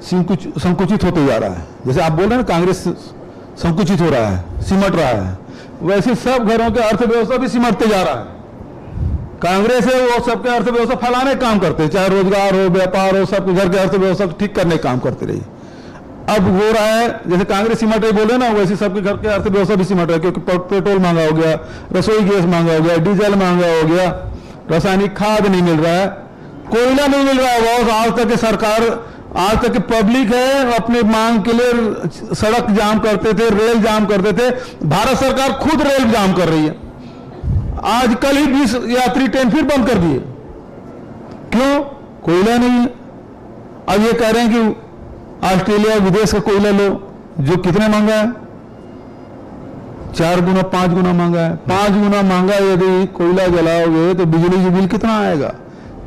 संकुचित होते जा रहा है। जैसे आप बोल रहे हैं ना, कांग्रेस संकुचित हो रहा है, सिमट रहा है, वैसे सब घरों के अर्थव्यवस्था भी सिमटते जा रहा है। कांग्रेस है वो सबके अर्थव्यवस्था फैलाने का काम करते हैं, चाहे रोजगार हो, व्यापार हो, सबके घर के अर्थव्यवस्था ठीक करने का काम करते रही। अब हो रहा है जैसे कांग्रेस सिमट रही बोले ना, वैसे सबके घर के अर्थव्यवस्था भी सिमट रहा है, क्योंकि पेट्रोल महंगा हो गया, रसोई गैस महंगा हो गया, डीजल महंगा हो गया, रासायनिक खाद नहीं मिल रहा है, कोयला नहीं मिल रहा है। बहुत आज तक की सरकार, आज तक की पब्लिक है अपने मांग के लिए सड़क जाम करते थे, रेल जाम करते थे, भारत सरकार खुद रेल जाम कर रही है। आज कल ही 20 यात्री ट्रेन फिर बंद कर दिए, क्यों? कोयला नहीं है। अब ये कह रहे हैं कि ऑस्ट्रेलिया विदेश का कोयला लो, जो कितने महंगा है, 4 गुना 5 गुना महंगा है। 5 गुना महंगा यदि कोयला जलाओगे तो बिजली की बिल कितना आएगा?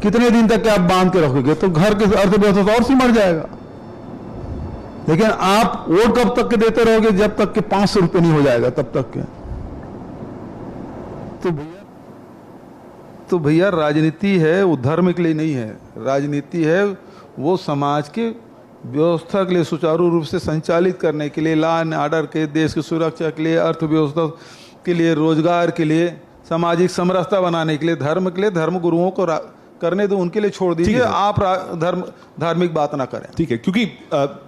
कितने दिन तक आप बांध के रखोगे? तो घर के अर्थव्यवस्था और सिमट जाएगा। लेकिन आप वोट कब तक के देते रहोगे? जब तक के 500 रुपये नहीं हो जाएगा तब तक के। तो भैया राजनीति है वो धर्म के लिए नहीं है, राजनीति है वो समाज के व्यवस्था के लिए सुचारू रूप से संचालित करने के लिए, लॉ एंड ऑर्डर के, देश की सुरक्षा के लिए, अर्थव्यवस्था के लिए, रोजगार के लिए, सामाजिक समरसता बनाने के लिए, धर्म के लिए। धर्म गुरुओं को करने दो, उनके लिए छोड़ दीजिए, आप धार्मिक बात ना करें।
ठीक है, क्योंकि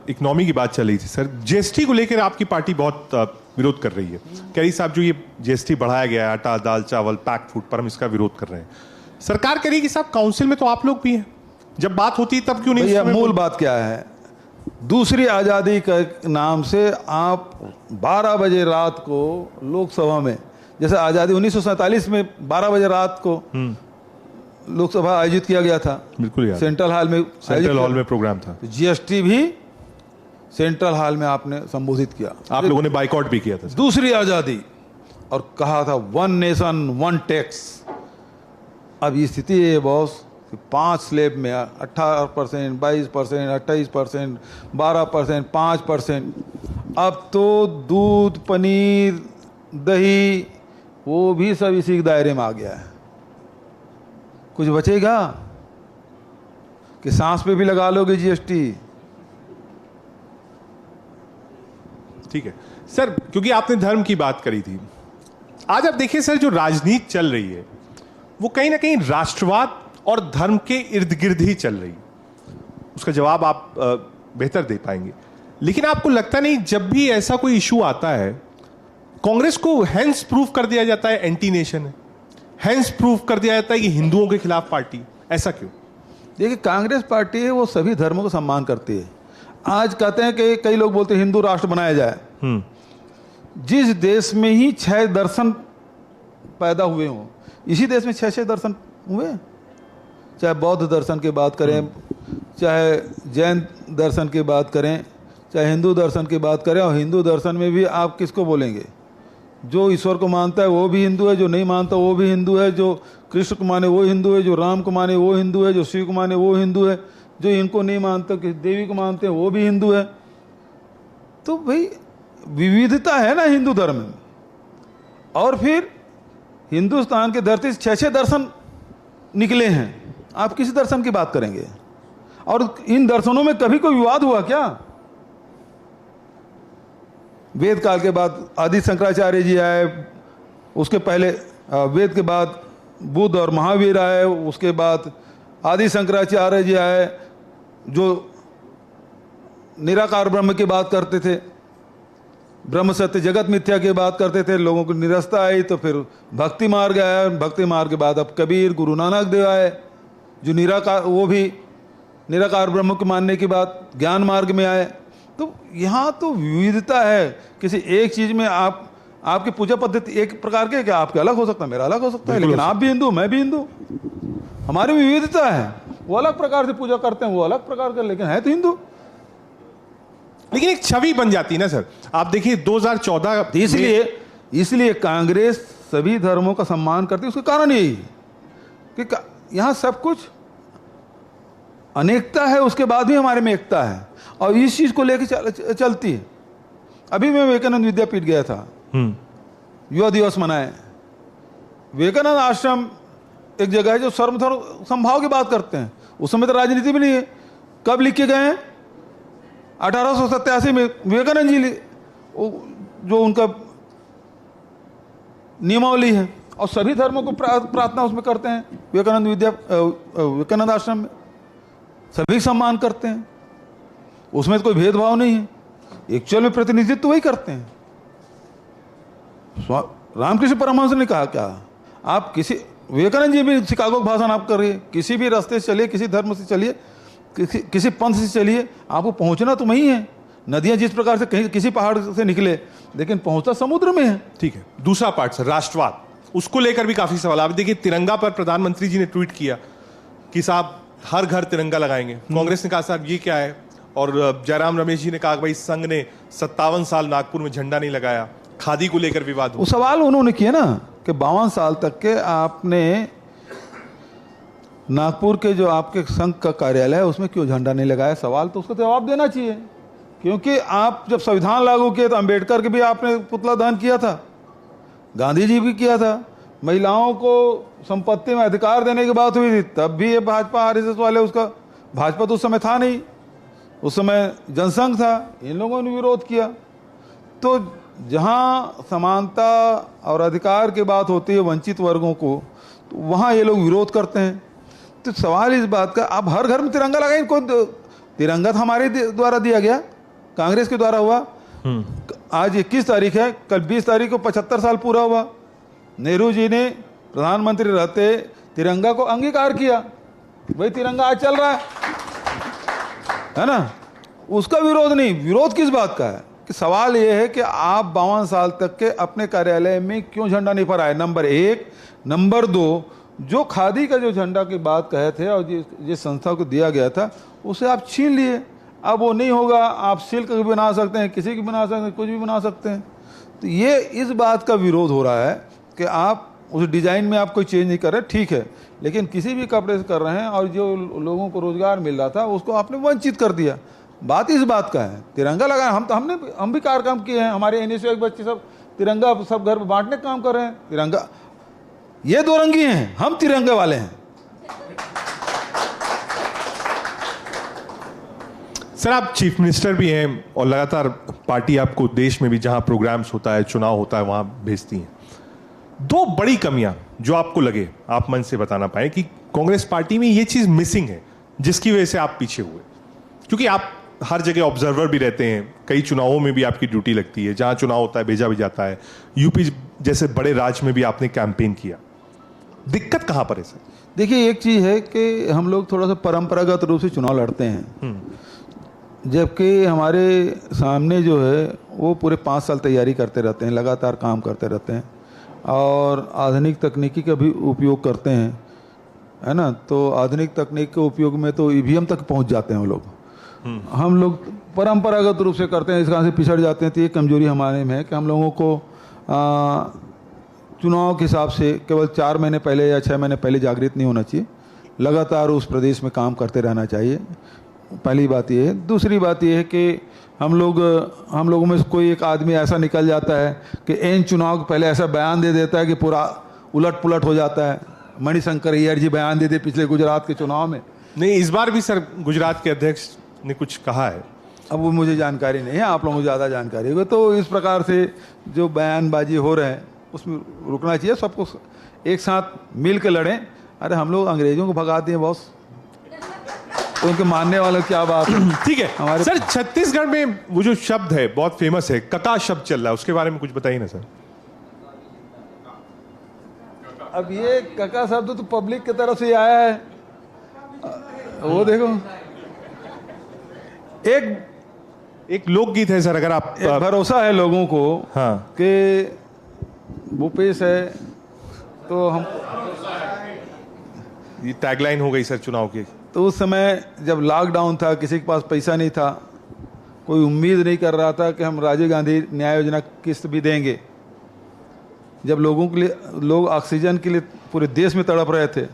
इकोनॉमी की बात चल रही थी सर, जीएसटी को लेकर आपकी पार्टी बहुत विरोध कर रही है। कह रही साहब जो ये जीएसटी बढ़ाया गया है, आटा, दाल, चावल, पैक फूड पर, हम इसका विरोध कर रहे हैं। सरकार कह रही है कि साहब काउंसिल में तो आप लोग भी हैं, जब बात होती है तब क्यों नहीं?
मूल बात क्या है? दूसरी आज़ादी के नाम से आप 12 बजे रात को लोकसभा में, जैसे आज़ादी 1947 में 12 बजे रात को लोकसभा आयोजित किया गया था,
बिल्कुल
सेंट्रल हॉल में
प्रोग्राम था।
तो जीएसटी भी सेंट्रल हॉल में आपने संबोधित किया,
आप लोगों ने बाइकआउट भी किया था।
दूसरी आज़ादी, और कहा था 1 नेशन 1 टैक्स। अब ये स्थिति है बॉस, 5 स्लैब में 18%, 22%, 28%, 12%, 5%। अब तो दूध, पनीर, दही, वो भी सब इसी के दायरे में आ गया है। कुछ बचेगा कि सांस पे भी लगा लोगे जीएसटी?
ठीक है सर, क्योंकि आपने धर्म की बात करी थी, आज आप देखिए सर, जो राजनीति चल रही है वो कहीं ना कहीं राष्ट्रवाद और धर्म के इर्द गिर्द ही चल रही है। उसका जवाब आप बेहतर दे पाएंगे, लेकिन आपको लगता नहीं जब भी ऐसा कोई इशू आता है कांग्रेस को हैंस प्रूफ कर दिया जाता है एंटी नेशन है, हैंस प्रूफ कर दिया जाता है कि हिंदुओं के खिलाफ पार्टी, ऐसा क्यों?
देखिए, कांग्रेस पार्टी है वो सभी धर्मों को सम्मान करती है। आज कहते हैं कि कई लोग बोलते हैं हिंदू राष्ट्र बनाया जाए। जिस देश में ही 6 दर्शन पैदा हुए हों, इसी देश में 6 दर्शन हुए, चाहे बौद्ध दर्शन की बात करें, चाहे जैन दर्शन की बात करें, चाहे हिंदू दर्शन की बात करें। और हिंदू दर्शन में भी आप किसको बोलेंगे? जो ईश्वर को मानता है वो भी हिंदू है, जो नहीं मानता वो भी हिंदू है, जो कृष्ण को माने वो हिंदू है, जो राम को माने वो हिंदू है, जो शिव को माने वो हिंदू है, जो इनको नहीं मानता कि देवी को मानते हैं वो भी हिंदू है। तो भाई विविधता है ना हिंदू धर्म में। और फिर हिंदुस्तान के धरती से 6 दर्शन निकले हैं, आप किस दर्शन की बात करेंगे? और इन दर्शनों में कभी कोई विवाद हुआ क्या? वेद काल के बाद आदि शंकराचार्य जी आए, उसके पहले वेद के बाद बुद्ध और महावीर आए, उसके बाद आदि शंकराचार्य जी आए जो निराकार ब्रह्म की बात करते थे, ब्रह्म सत्य जगत मिथ्या की बात करते थे। लोगों को निरस्ता आई तो फिर भक्ति मार्ग आया, भक्ति मार्ग के बाद अब कबीर, गुरु नानक देव आए जो निराकार, वो भी निराकार ब्रह्म को मानने की बात ज्ञान मार्ग में आए। तो यहाँ तो विविधता है। किसी एक चीज में आपकी पूजा पद्धति एक प्रकार के, क्या आपके अलग हो सकता है, मेरा अलग हो सकता है, लेकिन आप भी हिंदू, मैं भी हिंदू, हमारी विविधता है। वो अलग प्रकार से पूजा करते हैं, वो अलग प्रकार का, लेकिन है तो हिंदू।
लेकिन एक छवि बन जाती है ना सर। आप देखिए 2014
इसलिए कांग्रेस सभी धर्मों का सम्मान करती है। उसका कारण यही है कि यहाँ सब कुछ अनेकता है, उसके बाद भी हमारे में एकता है, और इस चीज को लेकर चलती है। अभी मैं विवेकानंद विद्यापीठ गया था, युवा दिवस मनाए। विवेकानंद आश्रम एक जगह है जो सर्वधर्म समभाव की बात करते हैं। उस समय तो राजनीति भी नहीं है। कब लिख के गए हैं? 1887 में विवेकानंद जी जो उनका नियमावली है, और सभी धर्मों को प्रार्थना उसमें करते हैं। विवेकानंद आश्रम में सभी सम्मान करते हैं, उसमें तो कोई भेदभाव नहीं है। एक्चुअल में प्रतिनिधित्व वही करते हैं। रामकृष्ण परमहंस ने कहा क्या, आप किसी, विवेकानंद जी भी शिकागो का भाषण आप करिए, किसी भी रास्ते से चलिए, किसी धर्म से चलिए, किसी पंथ से चलिए, आपको पहुंचना तो वही है। नदियां जिस प्रकार से कहीं किसी पहाड़ से निकले, लेकिन पहुंचता समुद्र में है।
ठीक है, दूसरा पार्ट सर, राष्ट्रवाद, उसको लेकर भी काफी सवाल। आप देखिए तिरंगा पर प्रधानमंत्री जी ने ट्वीट किया कि साहब हर घर तिरंगा लगाएंगे। कांग्रेस ने कहा साहब ये क्या है, और जयराम रमेश जी ने कहा भाई संघ ने 57 साल नागपुर में झंडा नहीं लगाया। खादी को लेकर विवाद हुआ।
वो सवाल उन्होंने किया ना कि 52 साल तक के आपने नागपुर के जो आपके संघ का कार्यालय है उसमें क्यों झंडा नहीं लगाया? सवाल तो उसका जवाब देना चाहिए, क्योंकि आप जब संविधान लागू किए तो अंबेडकर के भी आपने पुतला दहन किया था, गांधी जी भी किया था। महिलाओं को संपत्ति में अधिकार देने की बात हुई थी, तब भी ये भाजपा आरएसएस वाले, उसका भाजपा तो उस समय था नहीं, उस समय जनसंघ था, इन लोगों ने विरोध किया। तो जहाँ समानता और अधिकार की बात होती है वंचित वर्गों को, तो वहाँ ये लोग विरोध करते हैं। तो सवाल इस बात का, आप हर घर में तिरंगा लगाएं, कौन? तिरंगा तो हमारे द्वारा दिया गया, कांग्रेस के द्वारा हुआ। आज 21 तारीख है, कल 20 तारीख को 75 साल पूरा हुआ। नेहरू जी ने प्रधानमंत्री रहते तिरंगा को अंगीकार किया, वही तिरंगा आज चल रहा है ना। उसका विरोध नहीं। विरोध किस बात का है कि सवाल यह है कि आप 52 साल तक के अपने कार्यालय में क्यों झंडा नहीं फहराए, नंबर 1। नंबर 2, जो खादी का जो झंडा की बात कहे थे और जिस संस्था को दिया गया था उसे आप छीन लिए। अब वो नहीं होगा, आप सिल्क भी बना सकते हैं, किसी की बना सकते हैं, कुछ भी बना सकते हैं। तो ये इस बात का विरोध हो रहा है कि आप उस डिज़ाइन में आप कोई चेंज नहीं कर रहे, ठीक है, लेकिन किसी भी कपड़े से कर रहे हैं, और जो लोगों को रोजगार मिल रहा था उसको आपने वंचित कर दिया। बात इस बात का है। तिरंगा लगाया, हम भी कार्यक्रम किए हैं, हमारे एनएसयू के बच्चे सब तिरंगा सब घर पर बांटने का काम कर रहे हैं। तिरंगा, ये 2 रंगी हैं, हम तिरंगे वाले हैं।
सर आप चीफ मिनिस्टर भी हैं और लगातार पार्टी आपको देश में भी जहां प्रोग्राम्स होता है, चुनाव होता है, वहां भेजती है। दो बड़ी कमियां जो आपको लगे, आप मन से बताना पाए कि कांग्रेस पार्टी में ये चीज मिसिंग है जिसकी वजह से आप पीछे हुए, क्योंकि आप हर जगह ऑब्जर्वर भी रहते हैं, कई चुनावों में भी आपकी ड्यूटी लगती है, जहां चुनाव होता है भेजा भी जाता है, यूपी जैसे बड़े राज्य में भी आपने कैंपेन किया, दिक्कत कहां पर है सर?
देखिए, एक चीज़ है कि हम लोग थोड़ा सा परंपरागत रूप से चुनाव लड़ते हैं, जबकि हमारे सामने जो है वो पूरे 5 साल तैयारी करते रहते हैं, लगातार काम करते रहते हैं और आधुनिक तकनीकी का भी उपयोग करते हैं, है ना। तो आधुनिक तकनीक के उपयोग में तो ईवीएम तक पहुंच जाते हैं वो लोग। हम लोग परंपरागत रूप से करते हैं, इस कारण से पिछड़ जाते हैं। तो ये कमजोरी हमारे में है कि हम लोगों को चुनाव के हिसाब से केवल 4 महीने पहले या 6 महीने पहले जागृत नहीं होना चाहिए, लगातार उस प्रदेश में काम करते रहना चाहिए। पहली बात ये है। दूसरी बात ये है कि हम लोगों में से कोई एक आदमी ऐसा निकल जाता है कि इन चुनाव के पहले ऐसा बयान दे देता है कि पूरा उलट पुलट हो जाता है। मणिशंकर अय्यर जी बयान देते पिछले गुजरात के चुनाव में।
नहीं, इस बार भी सर गुजरात के अध्यक्ष ने कुछ कहा है।
अब वो मुझे जानकारी नहीं है, आप लोगों को ज़्यादा जानकारी होगी। तो इस प्रकार से जो बयानबाजी हो रहे हैं उसमें रुकना चाहिए, सबको एक साथ मिल के लड़ें। अरे हम लोग अंग्रेजों को भगा दिए बॉस, तो उनके मानने वालों क्या बात है।
ठीक है हमारे सर, छत्तीसगढ़ में वो जो शब्द है बहुत फेमस है, कका शब्द चल रहा है, उसके बारे में कुछ बताइए ना सर।
अब ये कका शब्द तो पब्लिक की तरफ से आया है, वो देखो
एक लोकगीत है सर, अगर आप
भरोसा है लोगों को
हाँ
कि भूपेश है तो हम,
ये टैगलाइन हो गई सर चुनाव की।
तो उस समय जब लॉकडाउन था, किसी के पास पैसा नहीं था, कोई उम्मीद नहीं कर रहा था कि हम राजीव गांधी न्याय योजना किस्त भी देंगे। जब लोगों के लिए, लोग ऑक्सीजन के लिए पूरे देश में तड़प रहे थे,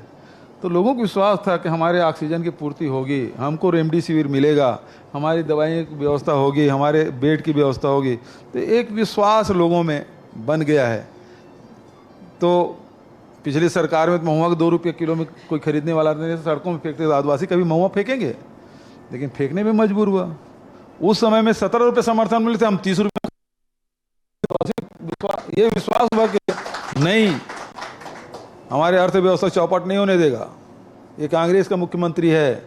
तो लोगों को विश्वास था कि हमारे ऑक्सीजन की पूर्ति होगी, हमको रेमडेसिविर मिलेगा, हमारी दवाइयों की व्यवस्था होगी, हमारे बेड की व्यवस्था होगी। तो एक विश्वास लोगों में बन गया है। तो पिछली सरकार में तो महुआ 2 रुपये किलो में कोई खरीदने वाला नहीं, सड़कों में फेंकते थे आदिवासी, कभी महुआ फेंकेंगे, लेकिन फेंकने में मजबूर हुआ। उस समय में 17 रुपये समर्थन मिले थे, हम 30 रुपये। ये विश्वास हुआ कि नहीं, हमारे अर्थव्यवस्था चौपट नहीं होने देगा। ये कांग्रेस का मुख्यमंत्री है,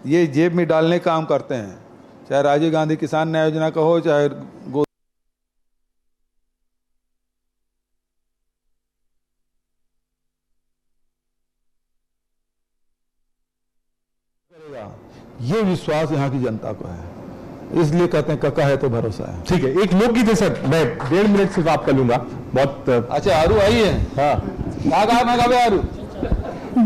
ये जेब में डालने का काम करते हैं, चाहे राजीव गांधी किसान न्याय योजना का हो, चाहे गो ये विश्वास यहाँ की जनता को है, इसलिए कहते हैं कका है तो भरोसा है।
ठीक है, एक लोकगीत है सर, मैं 1.5 मिनट सिर्फ आपका लूंगा। बहुत
अच्छा, आरू आई है। हाँ, मैं गावे आरू।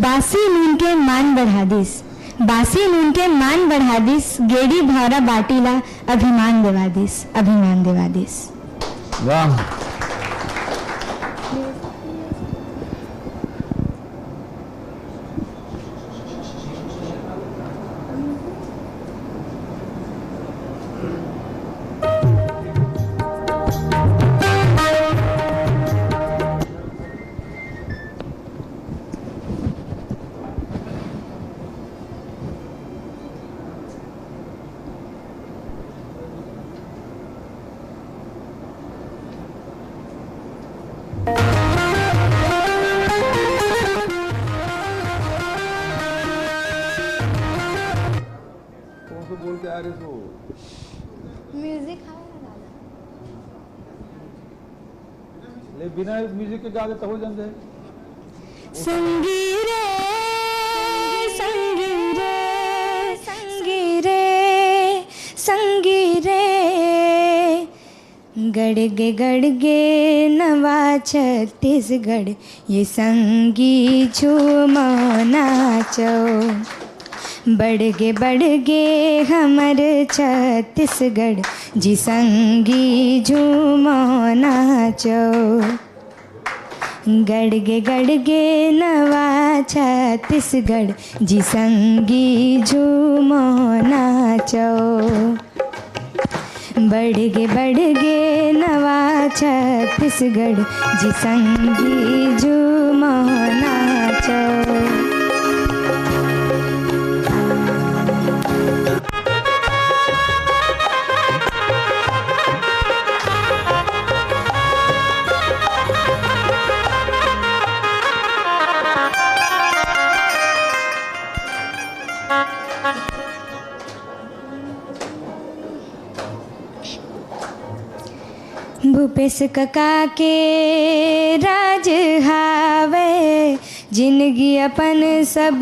बासी नून के मान बढ़ा दिस, बासी नून के मान बढ़ा दिस, गेड़ी भारा बाटीला अभिमान देवा दिस, अभिमान देवा दिस।
वाह, बोल के आ रहे हो
म्यूजिक
ले, बिना म्यूजिक के गा देता हो जाए।
संगीरे संगीरे संगीरे संगीरे गड़गे नवा छत्तीसगढ़, ये संगी झूमो नाचो। बढ़गे हमर छत्तीसगढ़, जी संगी झूमो नाचो। गड़गे नवा छत्तीसगढ़, जी संगी झूमो नाचो। बढ़गे नवा छत्तीसगढ़, जी संगी झूमो नाचो। भूपेश कका के राज हावे, जिंदगी अपन सब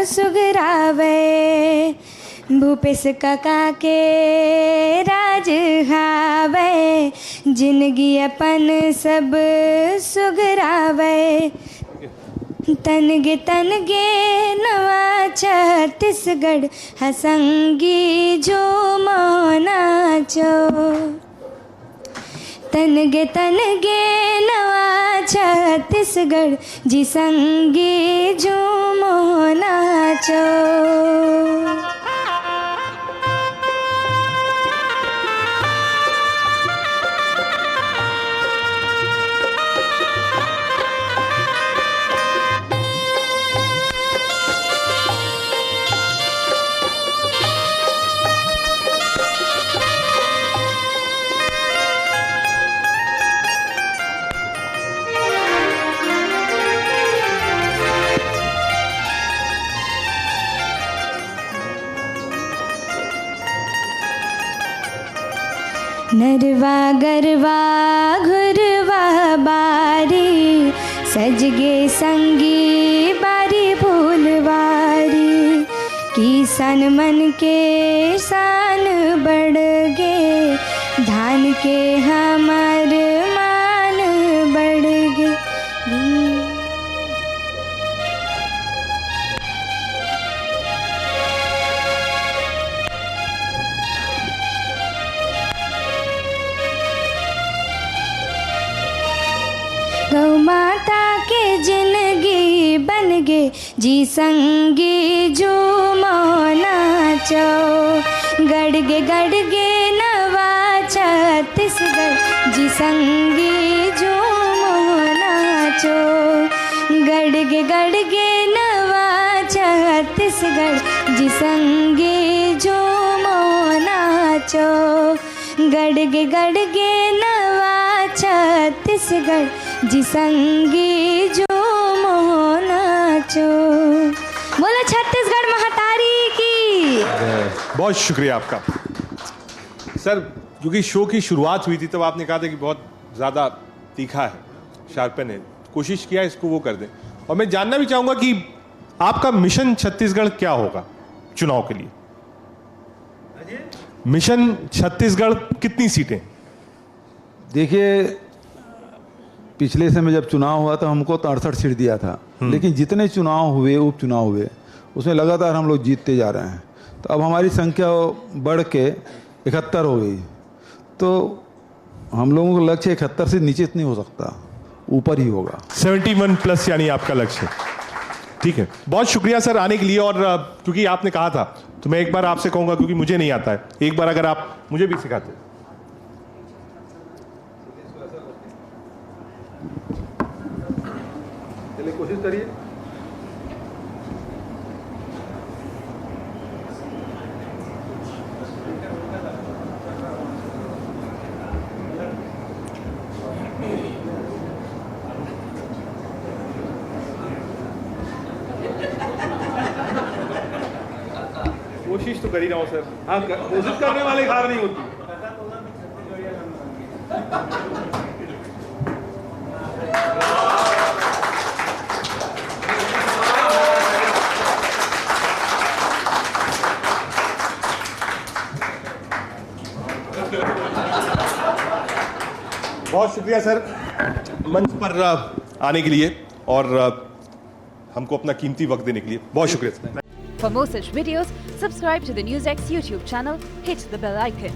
सुगरावे। भूपेश कका के राज हावे, जिंदगी अपन सब सुगरावे। तनगे तनगे नवा छत्तीसगढ़ हसंगी जो नाचो। तनगे तनगे नवा छत्तीसगढ़ जी संगी जो नाचो। नरवा गरवा घुरवा बारी, सजगे संगी बारी फूलवारी। किसान मन के शान बढ़ गे, धान के हमर मान बढ़ गे। गौ माता के जिंदगी बन गे, जी संगी जो नाचो। गड़गे गड़गे नवा छत्तीसगढ़ जी संगी जो नाचो। गड़गे गड़गे नवा छत्तीसगढ़ जी संगी जो नाचो। गड़गे गड़गे नवा छत्तीसगढ़ जी संगी जो नाचो। बोलो छत्तीसगढ़ महातारी की।
बहुत शुक्रिया आपका सर। क्योंकि शो की शुरुआत हुई थी तब आपने कहा था कि बहुत ज़्यादा तीखा है, शार्पन है, कोशिश किया इसको वो कर दें। और मैं जानना भी चाहूँगा कि आपका मिशन छत्तीसगढ़ क्या होगा चुनाव के लिए? मिशन छत्तीसगढ़ कितनी सीटें?
देखिए, पिछले समय जब चुनाव हुआ तो हमको 68 सीट दिया था, लेकिन जितने चुनाव हुए, उपचुनाव हुए, उसमें लगातार हम लोग जीतते जा रहे हैं। तो अब हमारी संख्या बढ़ के 71 हो गई। तो हम लोगों का लक्ष्य 71 से नीचे नहीं हो सकता, ऊपर ही होगा।
71 प्लस यानी आपका लक्ष्य। ठीक है, बहुत शुक्रिया सर आने के लिए। और क्योंकि आपने कहा था तो मैं एक बार आपसे कहूँगा, क्योंकि मुझे नहीं आता है, एक बार अगर आप मुझे भी सिखाते।
चलिए कोशिश करिए।
कोशिश तो कर ही रहा हूँ सर। हाँ, कोशिश करने वाले हार नहीं होती। बहुत शुक्रिया सर मंच पर आने के लिए और हमको अपना कीमती वक्त देने के लिए। बहुत शुक्रिया sir.
For more such videos, subscribe to the NewsX YouTube channel, hit the bell icon.